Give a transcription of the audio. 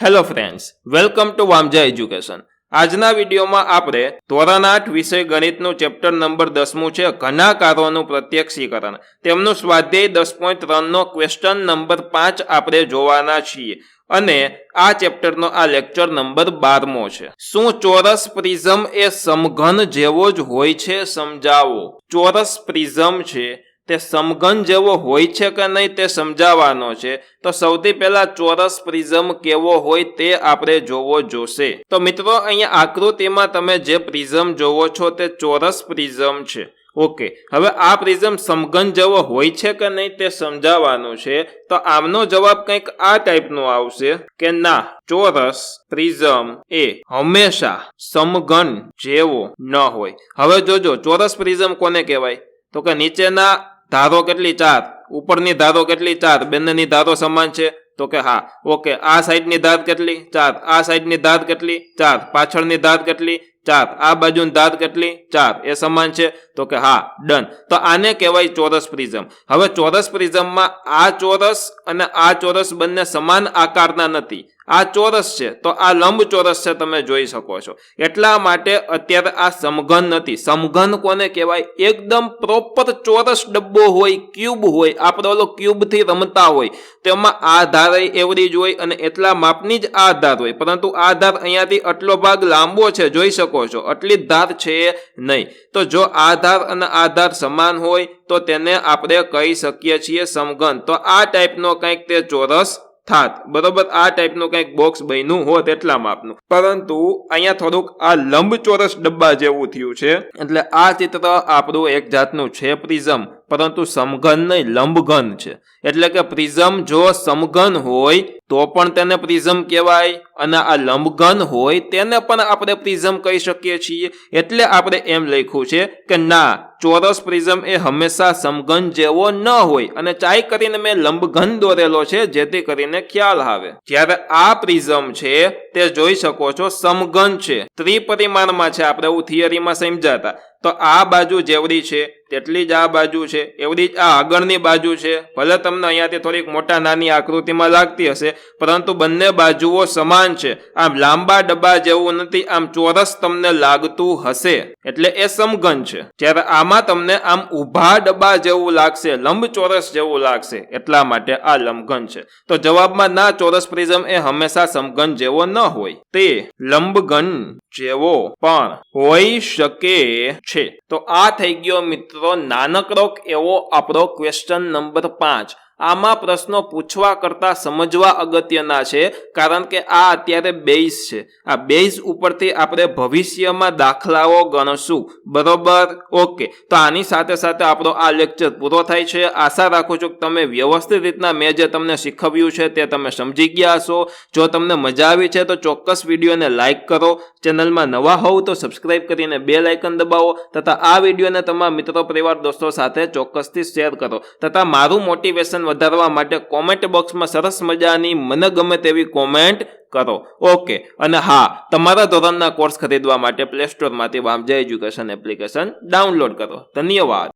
Hello friends, welcome to Vamja education. આજના વિડીયોમાં આપણે ધોરણ 8 વિષય ગણિતનું ચેપ્ટર નંબર 10મું છે ઘનાકારોનું પ્રત્યક્ષીકરણ. તેમનું સ્વાધ્યાય 10.3 નો ક્વેશ્ચન નંબર 5 આપણે જોવાના છીએ અને આ ચેપ્ટરનો આ લેક્ચર નંબર 12મો છે. શું ચોરસ પ્રિઝમ એ સમઘન જેવો જ હોય છે? સમજાવો. ચોરસ પ્રિઝમ છે તે સમઘન જેવો હોય છે કે નહીં તે સમજાવવાનો છે. તો સૌથી પહેલા ચોરસ પ્રિઝમ કેવો હોય તે આપણે જોવો જોશે. તો મિત્રો, અહીંયા આકૃતિમાં તમે જે પ્રિઝમ જોવો છો તે ચોરસ પ્રિઝમ છે. ઓકે, હવે આ પ્રિઝમ સમઘન જેવો હોય છે કે નહીં તે સમજાવવાનું છે. તો આમનો જવાબ કંઈક આ ટાઈપનો આવશે કે ના, ચોરસ પ્રિઝમ એ હંમેશા સમઘન જેવો ન હોય. હવે જોજો, ચોરસ પ્રિઝમ કોને કહેવાય? તો કે નીચેના ધારો કેટલી? 4. ઉપરની ધારો કેટલી? 4. બંનેની ધારો સમાન છે? તો કે હા. ઓકે, આ સાઈડની ધાર કેટલી? 4. આ સાઈડની ધાર કેટલી? 4. પાછળની ધાર કેટલી? 4. આ બાજુની ધાર કેટલી? 4. એ સમાન છે? તો કે હા, ડન. તો આને કહેવાય ચોરસ પ્રિઝમ. હવે ચોરસ પ્રિઝમમાં આ ચોરસ અને આ ચોરસ બંને સમાન આકારના નથી. આ ચોરસ છે તો આ લંબચોરસ છે, તમે જોઈ શકો છો. એટલા માટે અત્યારે આ સમઘન નથી. સમઘન કોને કહેવાય? એકદમ પ્રોપર ચોરસ ડબ્બો હોય, ક્યુબ હોય. આપણે ઓલો ક્યુબ થી રમતા હોય તેમાં આ ધાર એવડી જ હોય અને એટલા માપની જ આ ધાર હોય, પરંતુ આ ધાર અહીંયાથી આટલો ભાગ લાંબો છે, જોઈ શકો છો. આટલી જ ધાર છે નહીં. તો જો આ ધાર અને આ ધાર સમાન હોય તો તેને આપણે કહી શકીએ છીએ સમઘન. તો આ ટાઈપનો કંઈક તે ચોરસ થાત. બરોબર, આ ટાઈપનું કંઈક બોક્સ બન્યું હોત એટલા માપનું. પરંતુ અહીંયા થોડુંક આ લંબચોરસ ડબ્બા જેવું થયું છે. એટલે આ ચિત્ર આપણું એક જાતનું છે પ્રિઝમ, પરંતુ સમઘન નહીં, લંબઘન છે. એટલે કે પ્રિઝમ જો સમઘન હોય તો પણ તેને પ્રિઝમ કહેવાય અને આ લંબઘન હોય તેને પણ આપણે પ્રિઝમ કહી શકીએ છીએ. એટલે આપણે એમ લખ્યું છે કે ના, ચોરસ પ્રિઝમ એ હંમેશા સમઘન જેવો ન હોય. અને ચાઈ કરીને મેં લંબઘન દોરેલો છે જેથી કરીને ખ્યાલ આવે. જ્યારે આ પ્રિઝમ છે તે જોઈ શકો છો સમઘન છે, ત્રિપરિમાણમાં છે. આપણે એવું થિયરીમાં સમજાતા. તો આ બાજુ જેવડી છે તેટલી જ આ બાજુ છે, એવડી જ આ આગળની બાજુ છે. ભલે તમને અહીંયાથી થોડીક મોટા નાની આકૃતિમાં લાગતી હશે, પરંતુ બંને બાજુઓ સમાન છે. આમ લાંબા ડબ્બા જેવું નથી, આમ ચોરસ તમને લાગતું હશે એટલે એ સમઘન છે. જ્યારે આમાં તમને આમ ઊભા ડબ્બા જેવું લાગશે, લંબચોરસ જેવું લાગશે, એટલા માટે આ લંબઘન છે. તો જવાબમાં ના, ચોરસ પ્રિઝમ એ હંમેશા સમઘન જેવો ન હોય, તે લંબઘન જેવો પણ હોઈ શકે છે. તો આ થઈ ગયો મિત્રો નાનકડો એવો આપણો ક્વેશ્ચન નંબર 5. આમાં પ્રશ્નો પૂછવા કરતા સમજવા અગત્યના છે, કારણ કે આ અત્યારે બેઝ છે. આ બેઝ ઉપરથી આપણે ભવિષ્યમાં દાખલાઓ ગણશું. બરોબર? ઓકે, તો આની સાથે સાથે આપણો આ લેક્ચર પૂરો થાય છે. આશા રાખું છું કે તમે વ્યવસ્થિત રીતના મેં જે તમને શીખવ્યું છે તે તમે સમજી ગયા હશો. જો તમને મજા આવી છે તો ચોક્કસ વિડીયોને લાઇક કરો. ચેનલમાં નવા હોવ તો સબસ્ક્રાઇબ કરીને બેલ આઇકન દબાવો તથા આ વિડીયોને તમારા મિત્રો, પરિવાર, દોસ્તો સાથે ચોક્કસથી શેર કરો. તથા મારું મોટિવેશન વધારવા માટે કોમેન્ટ બોક્સમાં સરસ મજાની મને ગમે તેવી કોમેન્ટ કરો. ઓકે, અને હા, તમારા ધોરણના કોર્સ ખરીદવા માટે પ્લે સ્ટોરમાંથી વામજા એજ્યુકેશન એપ્લિકેશન ડાઉનલોડ કરો. ધન્યવાદ.